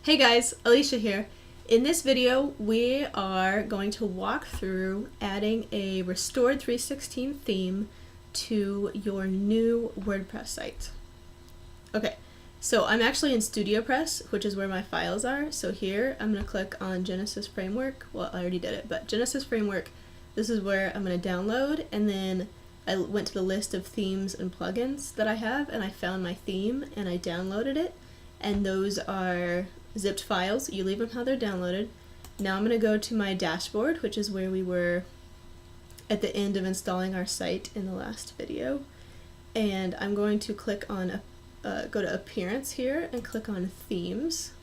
Hey guys, Alicia here. In this video, we are going to walk through adding a Restored316 theme to your new WordPress site. Okay, so I'm actually in StudioPress, which is where my files are. So here, I'm going to click on Genesis Framework. Well, I already did it, but Genesis Framework, this is where I'm going to download, and then I went to the list of themes and plugins that I have, and I found my theme, and I downloaded it, and those are zipped files. You leave them how they're downloaded. Now I'm going to go to my dashboard, which is where we were at the end of installing our site in the last video, and I'm going to click on go to Appearance here and click on Themes,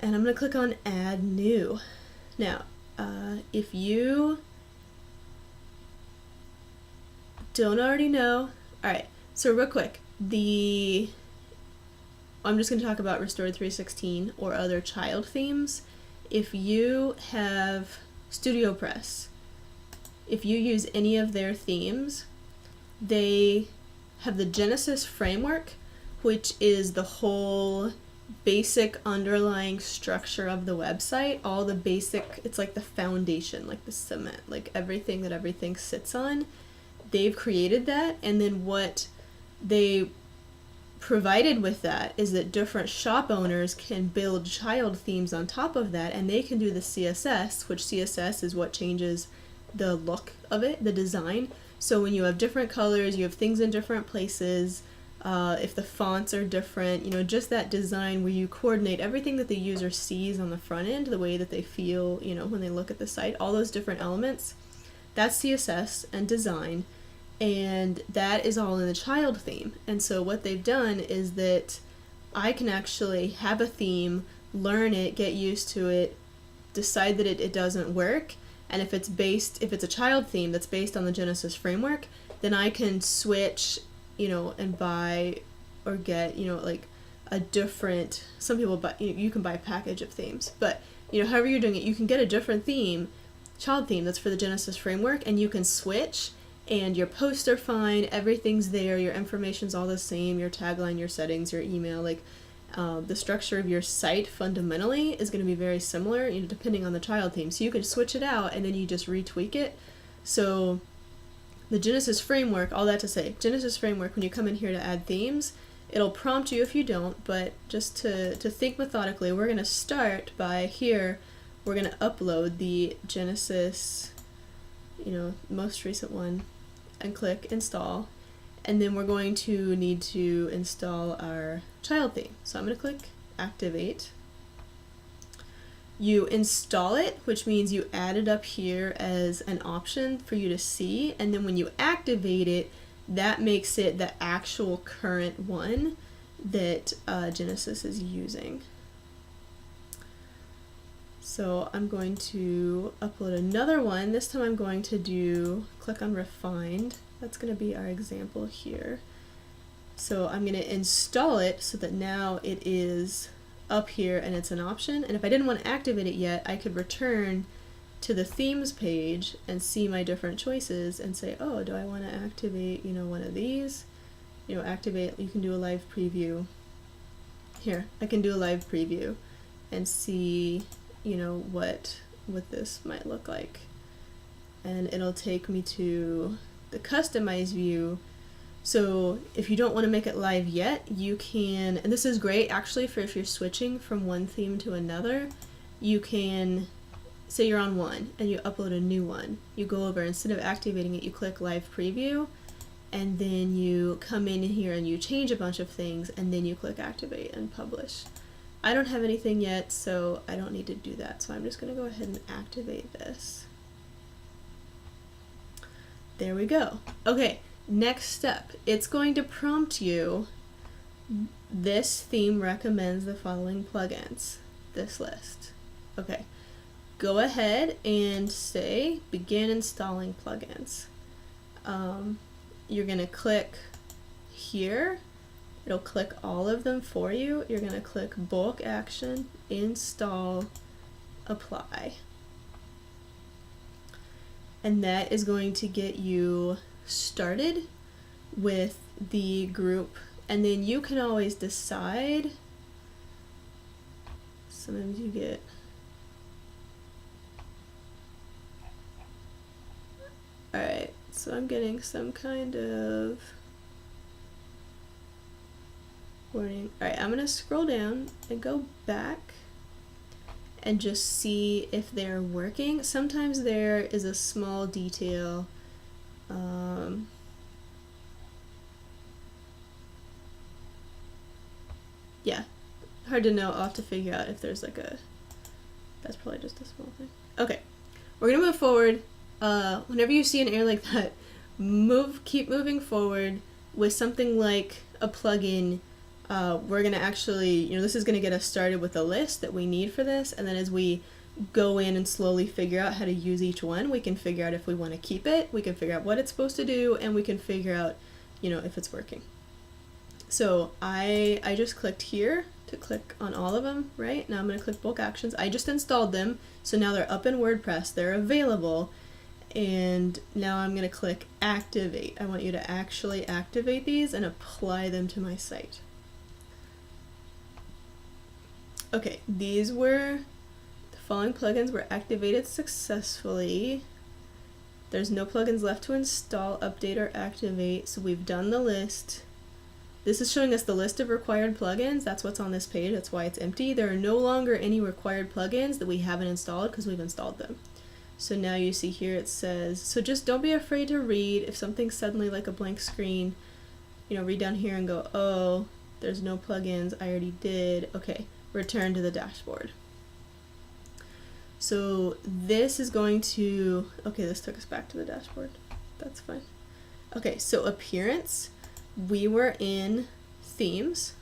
and I'm going to click on Add New. Now if you don't already know, alright, so real quick, I'm just going to talk about Restored316 or other child themes. If you have StudioPress, if you use any of their themes, they have the Genesis framework, which is the whole basic underlying structure of the website, all the basic, it's like the foundation, like the cement, like everything that everything sits on. They've created that, and then what they provided with that is that different shop owners can build child themes on top of that, and they can do the CSS, which CSS is what changes the look of it, the design. So when you have different colors, you have things in different places, if the fonts are different, you know, just that design where you coordinate everything that the user sees on the front end, the way that they feel, you know, when they look at the site, all those different elements, that's CSS and design. And that is all in the child theme. And so what they've done is that I can actually have a theme, learn it, get used to it, decide that it doesn't work, and if it's a child theme that's based on the Genesis framework, then I can switch, you know, and buy or get, you know, like a different, some people buy, you can buy a package of themes, but, you know, however you're doing it, you can get a different theme, child theme that's for the Genesis framework, and you can switch. And your posts are fine, everything's there, your information's all the same, your tagline, your settings, your email, like the structure of your site fundamentally is going to be very similar, you know, depending on the child theme. So you can switch it out and then you just retweak it. So the Genesis framework, all that to say, Genesis framework, when you come in here to add themes, it'll prompt you if you don't, but just to think methodically, we're going to start by here, we're going to upload the Genesis, you know, most recent one, and click install, and then we're going to need to install our child theme. So I'm going to click activate. You install it, which means you add it up here as an option for you to see, and then when you activate it, that makes it the actual current one that Genesis is using. So I'm going to upload another one. This time I'm going to click on refined. That's going to be our example here. So I'm going to install it so that now it is up here and it's an option. And if I didn't want to activate it yet, I could return to the themes page and see my different choices and say, oh, do I want to activate, you know, one of these? You know, activate, you can do a live preview. Here, I can do a live preview and see, you know, what this might look like, and it'll take me to the customize view. So if you don't want to make it live yet, you can, and this is great actually for if you're switching from one theme to another, you can say you're on one and you upload a new one, you go over, instead of activating it, you click live preview, and then you come in here and you change a bunch of things, and then you click activate and publish. I don't have anything yet, so I don't need to do that. So I'm just going to go ahead and activate this. There we go. Okay, next step. It's going to prompt you, this theme recommends the following plugins, this list. Okay, go ahead and say begin installing plugins. You're going to click here. It'll click all of them for you. You're going to click bulk action, install, apply. And that is going to get you started with the group, and then you can always decide sometimes you get alright, so I'm getting some kind of warning. Alright, I'm gonna scroll down and go back and just see if they're working. Sometimes there is a small detail. Yeah, hard to know. I'll have to figure out if there's like a, that's probably just a small thing. Okay, we're gonna move forward. Whenever you see an error like that, keep moving forward. With something like a plugin, we're gonna actually, this is gonna get us started with a list that we need for this, and then as we go in and slowly figure out how to use each one, we can figure out if we want to keep it, we can figure out what it's supposed to do, and we can figure out, if it's working. So I just clicked here to click on all of them, right? Now I'm going to click bulk actions. I just installed them, so now they're up in WordPress, they're available, and now I'm going to click activate. I want you to actually activate these and apply them to my site. Okay, the following plugins were activated successfully. There's no plugins left to install, update, or activate, so we've done the list. This is showing us the list of required plugins. That's what's on this page. That's why it's empty. There are no longer any required plugins that we haven't installed because we've installed them. So now you see here it says, so just don't be afraid to read. If something's suddenly like a blank screen, read down here and go, oh, there's no plugins. I already did. Okay, return to the dashboard. So this is going to, okay, this took us back to the dashboard. That's fine. Okay, so appearance. We were in themes,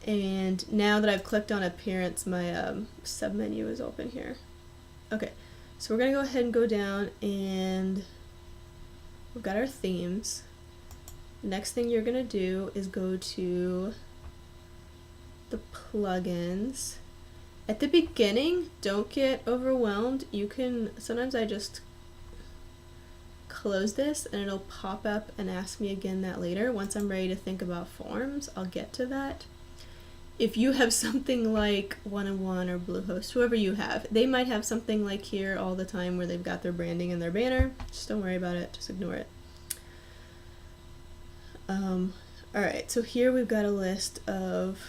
and now that I've clicked on appearance, my submenu is open here. Okay, so we're gonna go ahead and go down, and we've got our themes. The next thing you're gonna do is go to the plugins. At the beginning, don't get overwhelmed. You can, sometimes I just close this and it'll pop up and ask me again that later. Once I'm ready to think about forms, I'll get to that. If you have something like One-on-One or Bluehost, whoever you have, they might have something like here all the time where they've got their branding and their banner. Just don't worry about it, just ignore it. Alright, so here we've got a list of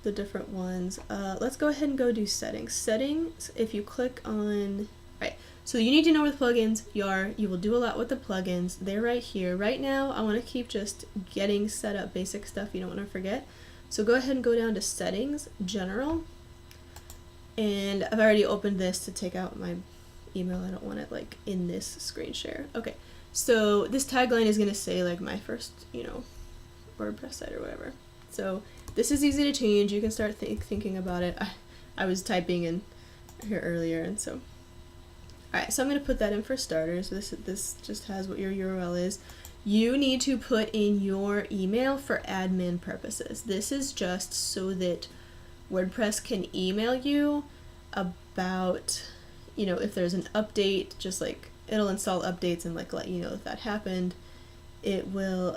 the different ones. Let's go ahead and go do settings. Settings, if you click on, right, so you need to know where the plugins are. You will do a lot with the plugins. They're right here. Right now, I want to keep just getting set up basic stuff you don't want to forget. So go ahead and go down to settings, general, and I've already opened this to take out my email. I don't want it like in this screen share. Okay, so this tagline is going to say like my first, WordPress site or whatever. So this is easy to change. You can start thinking about it. I was typing in here earlier, and so. Alright, so I'm going to put that in for starters. This just has what your URL is. You need to put in your email for admin purposes. This is just so that WordPress can email you about, if there's an update, just like it'll install updates and like let you know if that happened. It will,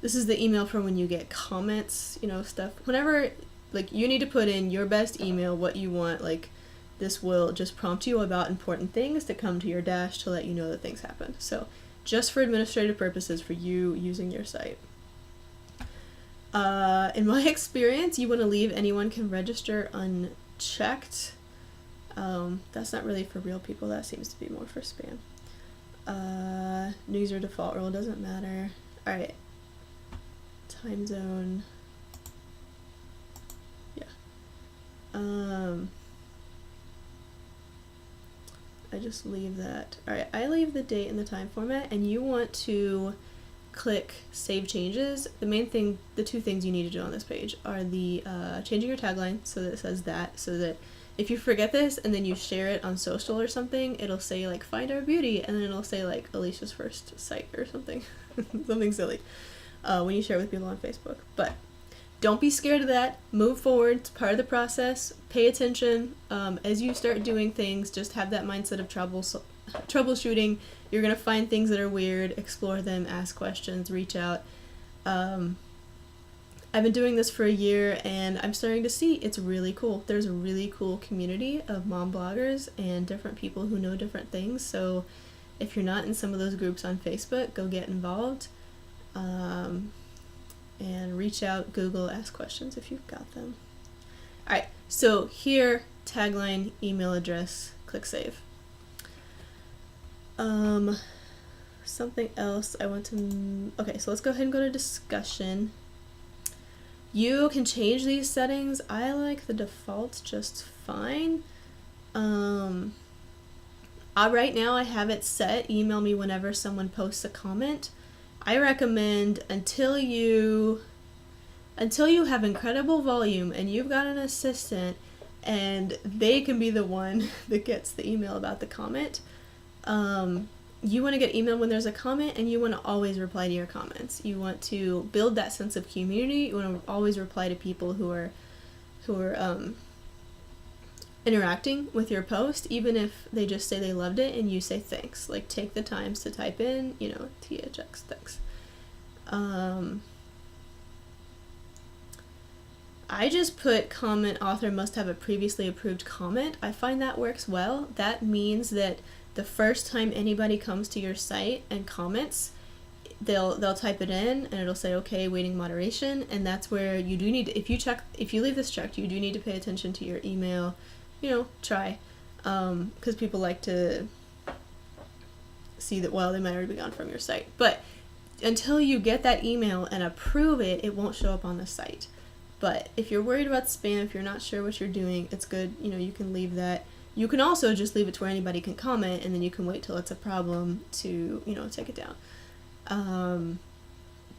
this is the email for when you get comments, stuff. Whenever, like, you need to put in your best email, what you want, like, this will just prompt you about important things to come to your dash to let you know that things happen. So, just for administrative purposes for you using your site. In my experience, you want to leave anyone can register unchecked. That's not really for real people, that seems to be more for spam. User default role doesn't matter. Alright. Time zone. I just leave that. Alright, I leave the date and the time format, and you want to click Save Changes. The two things you need to do on this page are the changing your tagline so that it says that, so that if you forget this and then you share it on social or something, it'll say like Find Our Beauty, and then it'll say like Alicia's first site or something. Something silly when you share with people on Facebook. But don't be scared of that. Move forward. It's part of the process. Pay attention. As you start doing things, just have that mindset of troubleshooting. You're going to find things that are weird, explore them, ask questions, reach out. I've been doing this for a year, and I'm starting to see it's really cool. There's a really cool community of mom bloggers and different people who know different things. So if you're not in some of those groups on Facebook, go get involved, and reach out, Google, ask questions if you've got them. All right, so here, tagline, email address, click save. Something else I want to, okay, so let's go ahead and go to discussion. You can change these settings. I like the default just fine. Right now I have it set, email me whenever someone posts a comment. I recommend until you have incredible volume and you've got an assistant and they can be the one that gets the email about the comment. You want to get emailed when there's a comment, and you want to always reply to your comments. You want to build that sense of community. You want to always reply to people who are interacting with your post, even if they just say they loved it and you say thanks. Like, take the times to type in, THX, thanks. I just put comment author must have a previously approved comment. I find that works well. That means that the first time anybody comes to your site and comments, they'll type it in and it'll say, okay, waiting moderation. And that's where you do need to, if you leave this checked, you do need to pay attention to your email, try, because people like to see that, well, they might already be gone from your site. But until you get that email and approve it, it won't show up on the site. But if you're worried about spam, if you're not sure what you're doing, it's good, you can leave that. You can also just leave it to where anybody can comment, and then you can wait till it's a problem to, take it down.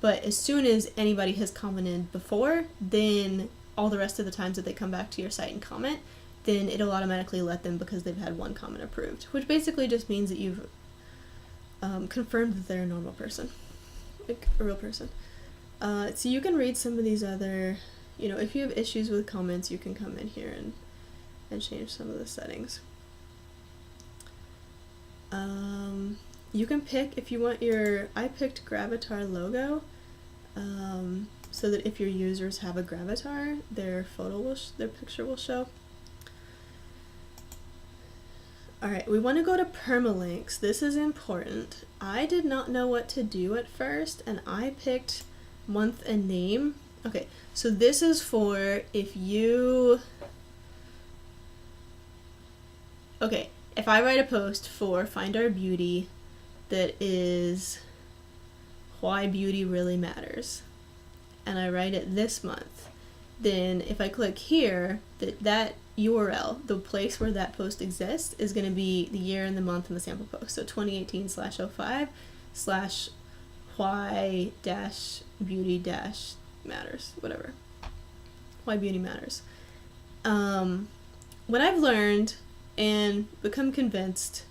But as soon as anybody has commented before, then all the rest of the times that they come back to your site and comment, then it'll automatically let them because they've had one comment approved, which basically just means that you've confirmed that they're a normal person, like a real person. So you can read some of these other, if you have issues with comments, you can come in here and change some of the settings. You can pick if you want I picked Gravatar logo, so that if your users have a Gravatar, their picture will show. Alright, we want to go to Permalinks. This is important. I did not know what to do at first, and I picked month and name. Okay, so this is for if I write a post for Find Our Beauty that is why beauty really matters, and I write it this month, then if I click here, that URL, the place where that post exists, is going to be the year and the month and the sample post. So 2018/05/why-beauty-matters, whatever. Why beauty matters. What I've learned and become convinced,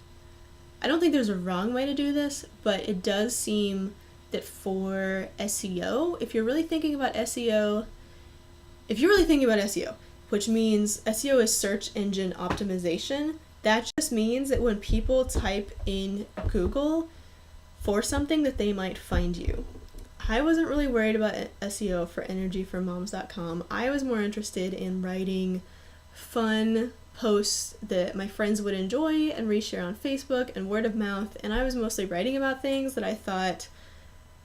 I don't think there's a wrong way to do this, but it does seem that for SEO, if you're really thinking about SEO, which means SEO is search engine optimization, that just means that when people type in Google for something, that they might find you. I wasn't really worried about SEO for energyformoms.com. I was more interested in writing fun posts that my friends would enjoy and reshare on Facebook and word of mouth, and I was mostly writing about things that I thought,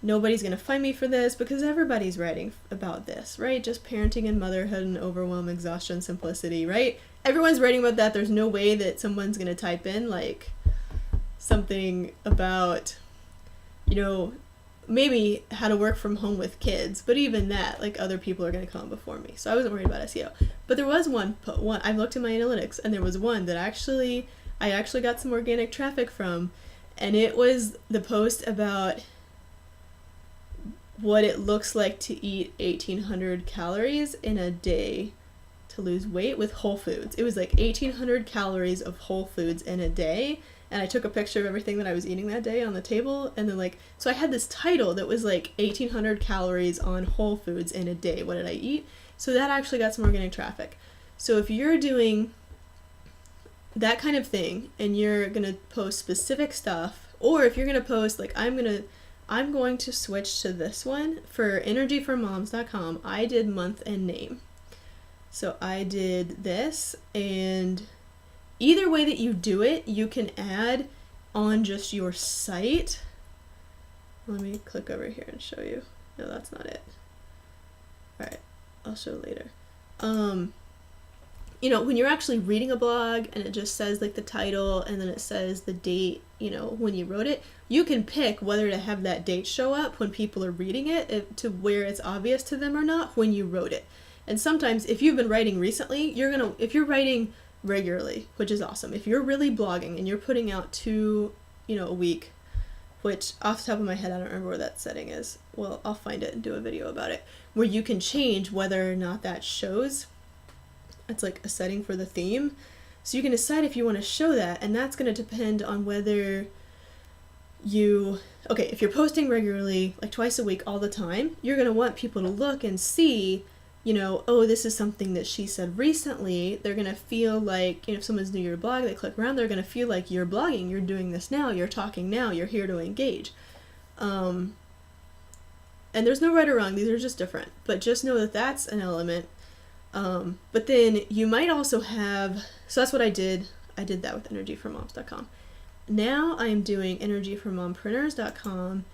nobody's gonna find me for this because everybody's writing about this, right? Just parenting and motherhood and overwhelm, exhaustion, simplicity, right? Everyone's writing about that. There's no way that someone's gonna type in like something about, maybe how to work from home with kids, but even that, like, other people are gonna come before me. So I wasn't worried about SEO. But there was one I looked in my analytics, and there was one that I actually got some organic traffic from, and it was the post about what it looks like to eat 1,800 calories in a day to lose weight with whole foods. It was like 1,800 calories of whole foods in a day, and I took a picture of everything that I was eating that day on the table, and then so I had this title that was like 1,800 calories on whole foods in a day. What did I eat? So that actually got some organic traffic. So if you're doing that kind of thing, and you're gonna post specific stuff, or if you're gonna post like I'm going to switch to this one for energyformoms.com. I did month and name. So I did this, and either way that you do it, you can add on just your site. Let me click over here and show you. No, that's not it. All right, I'll show later. You know, when you're actually reading a blog and it just says like the title and then it says the date, you know, when you wrote it, you can pick whether to have that date show up when people are reading it to where it's obvious to them or not when you wrote it. And sometimes if you've been writing recently, if you're writing regularly, which is awesome. If you're really blogging and you're putting out 2, you know, a week, which off the top of my head, I don't remember where that setting is. Well, I'll find it and do a video about it, where you can change whether or not that shows. It's like a setting for the theme. So you can decide if you want to show that, and that's going to depend on whether if you're posting regularly, like twice a week all the time, you're going to want people to look and see, you know, oh, this is something that she said recently. They're going to feel like, you know, if someone's new to your blog, they click around, they're going to feel like you're blogging, you're doing this now, you're talking now, you're here to engage. And there's no right or wrong, these are just different, but just know that that's an element. But then you might also have, so that's what I did. I did that with energyformoms.com. Now I'm doing energyformomprinters.com,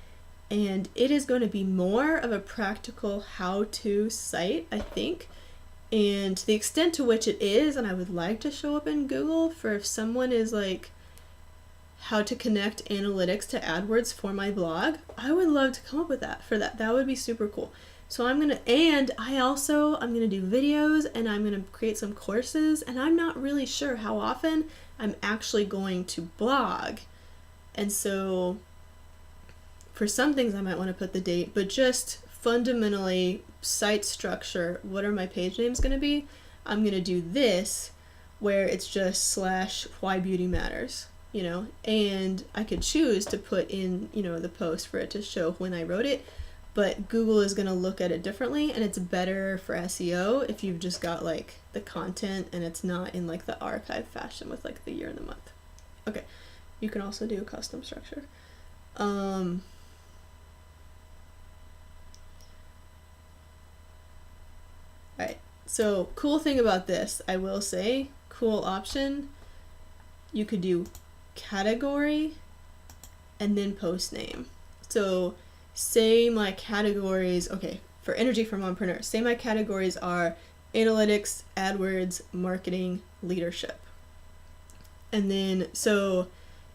and it is going to be more of a practical how-to site, I think. And to the extent to which it is, and I would like to show up in Google for if someone is like, how to connect analytics to AdWords for my blog, I would love to come up with that for that. That would be super cool. So I'm gonna do videos, and I'm gonna create some courses, and I'm not really sure how often I'm actually going to blog. And so for some things I might want to put the date, but just fundamentally site structure, what are my page names gonna be? I'm gonna do this where it's just /why beauty matters, you know, and I could choose to put in, you know, the post for it to show when I wrote it. But Google is going to look at it differently, and it's better for SEO if you've just got like the content and it's not in like the archive fashion with like the year and the month. Okay, you can also do a custom structure. Alright, so cool thing about this, I will say, cool option, you could do category and then post name. So say my categories, okay, for Energy for Mompreneurs, say my categories are analytics, AdWords, marketing, leadership. And then, so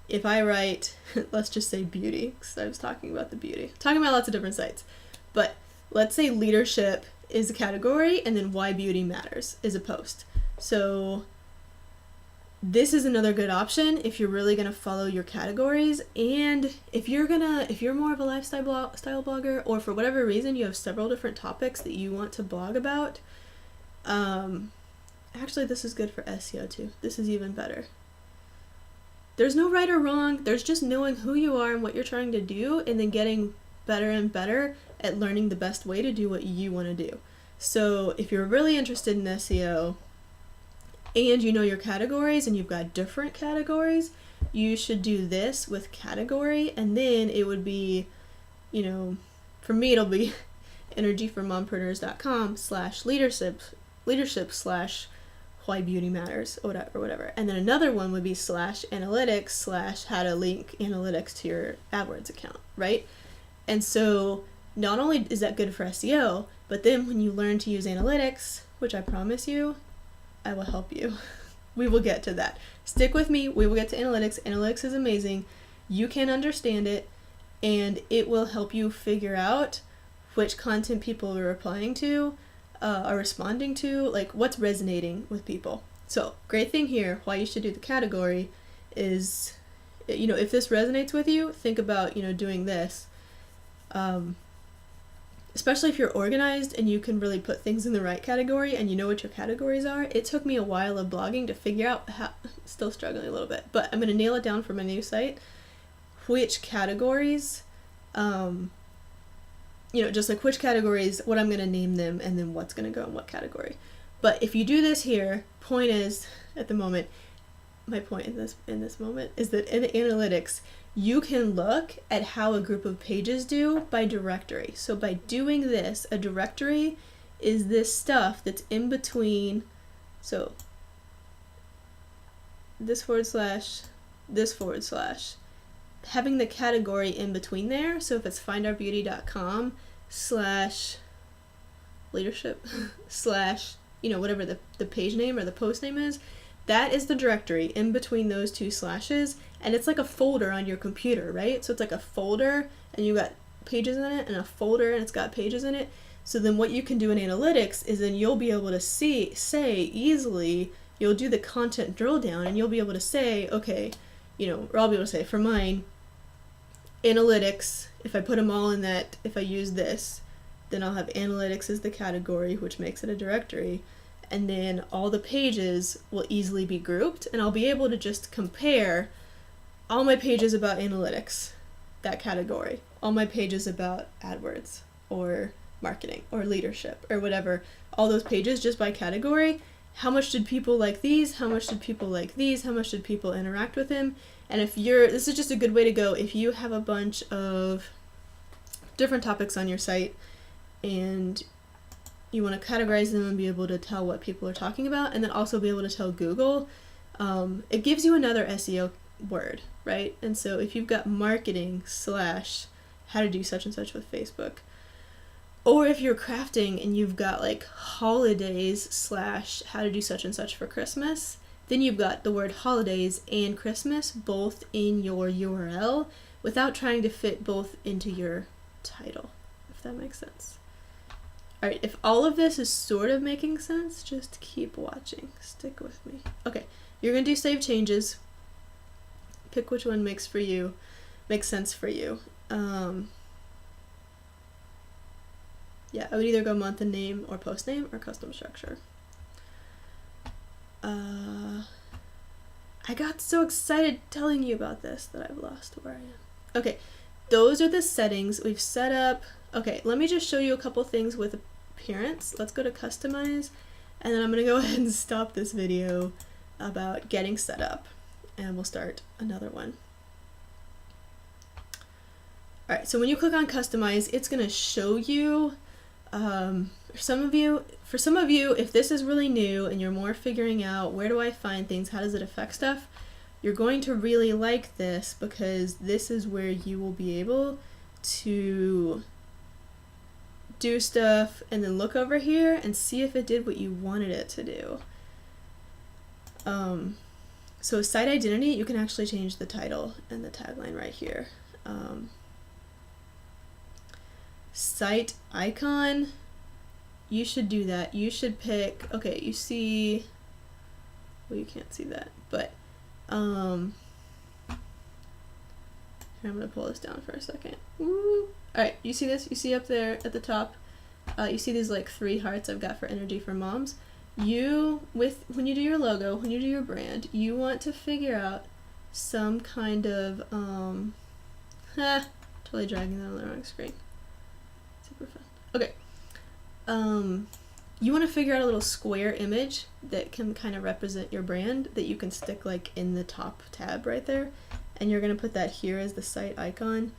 if I write, let's just say beauty, because I was talking about the beauty, talking about lots of different sites, but let's say leadership is a category, and then why beauty matters is a post. So this is another good option if you're really going to follow your categories, and if you're more of a lifestyle style blogger, or for whatever reason you have several different topics that you want to blog about. Actually, this is good for SEO too. This is even better. There's no right or wrong. There's just knowing who you are and what you're trying to do, and then getting better and better at learning the best way to do what you want to do. So if you're really interested in SEO, and you know your categories, and you've got different categories, you should do this with category, and then it would be, you know, for me it'll be energyformompreneurs.com/leadership /why beauty matters, or whatever. And then another one would be /analytics/ how to link analytics to your AdWords account, right? And so not only is that good for SEO, but then when you learn to use analytics, which I promise you, I will help you. We will get to that. Stick with me. We will get to analytics. Analytics is amazing. You can understand it, and it will help you figure out which content people are replying to, are responding to, like what's resonating with people. So great thing here, why you should do the category is, you know, if this resonates with you, think about, you know, doing this. Especially if you're organized and you can really put things in the right category and you know what your categories are. It took me a while of blogging to figure out how, still struggling a little bit, but I'm going to nail it down for my new site, which categories, you know, just like which categories, what I'm going to name them, and then what's going to go in what category. But if you do this here, point is, at the moment, my point in this moment is that in analytics, you can look at how a group of pages do by directory. So by doing this, a directory is this stuff that's in between, so this /, having the category in between there. So if it's findourbeauty.com / leadership / whatever the page name or the post name is, that is the directory in between those two slashes, and it's like a folder on your computer, right? So it's like a folder and you got pages in it, and a folder and it's got pages in it. So then what you can do in analytics is then you'll be able to say easily, you'll do the content drill down and you'll be able to say, okay, or I'll be able to say for mine, analytics, if I put them all in that, if I use this, then I'll have analytics as the category, which makes it a directory. And then all the pages will easily be grouped, and I'll be able to just compare all my pages about analytics, that category, all my pages about AdWords or marketing or leadership or whatever, all those pages just by category. How much did people like these? How much did people like these? How much did people interact with them? And this is just a good way to go if you have a bunch of different topics on your site and you want to categorize them and be able to tell what people are talking about, and then also be able to tell Google, it gives you another SEO word, right? And so if you've got marketing / how to do such and such with Facebook, or if you're crafting and you've got like holidays / how to do such and such for Christmas, then you've got the word holidays and Christmas both in your URL without trying to fit both into your title, if that makes sense. Alright, if all of this is sort of making sense, just keep watching. Stick with me. Okay, you're going to do save changes. Pick which one makes sense for you. Yeah, I would either go month and name or post name or custom structure. I got so excited telling you about this that I've lost where I am. Okay, those are the settings we've set up. Okay, let me just show you a couple things with appearance. Let's go to customize, and then I'm going to go ahead and stop this video about getting set up, and we'll start another one. Alright, so when you click on customize, it's going to show you, for some of you, if this is really new and you're more figuring out where do I find things, how does it affect stuff, you're going to really like this because this is where you will be able to do stuff and then look over here and see if it did what you wanted it to do. So site identity, you can actually change the title and the tagline right here. Site icon, you should do that. You should pick, okay, you see, well, you can't see that, but here, I'm going to pull this down for a second. Woo. Alright, you see this? You see up there at the top, you see these like 3 hearts I've got for Energy for Moms. When you do your logo, when you do your brand, you want to figure out some kind of, totally dragging that on the wrong screen. Super fun. Okay. You want to figure out a little square image that can kind of represent your brand that you can stick like in the top tab right there. And you're going to put that here as the site icon.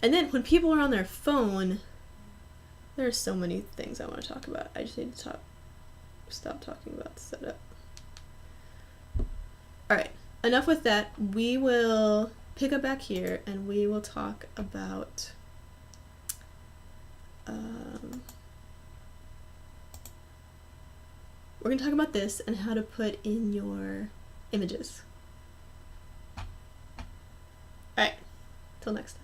And then when people are on their phone, there are so many things I want to talk about. I just need to stop talking about the setup. Alright, enough with that. We will pick up back here and we will talk about we're going to talk about this and how to put in your images. Alright, till next time.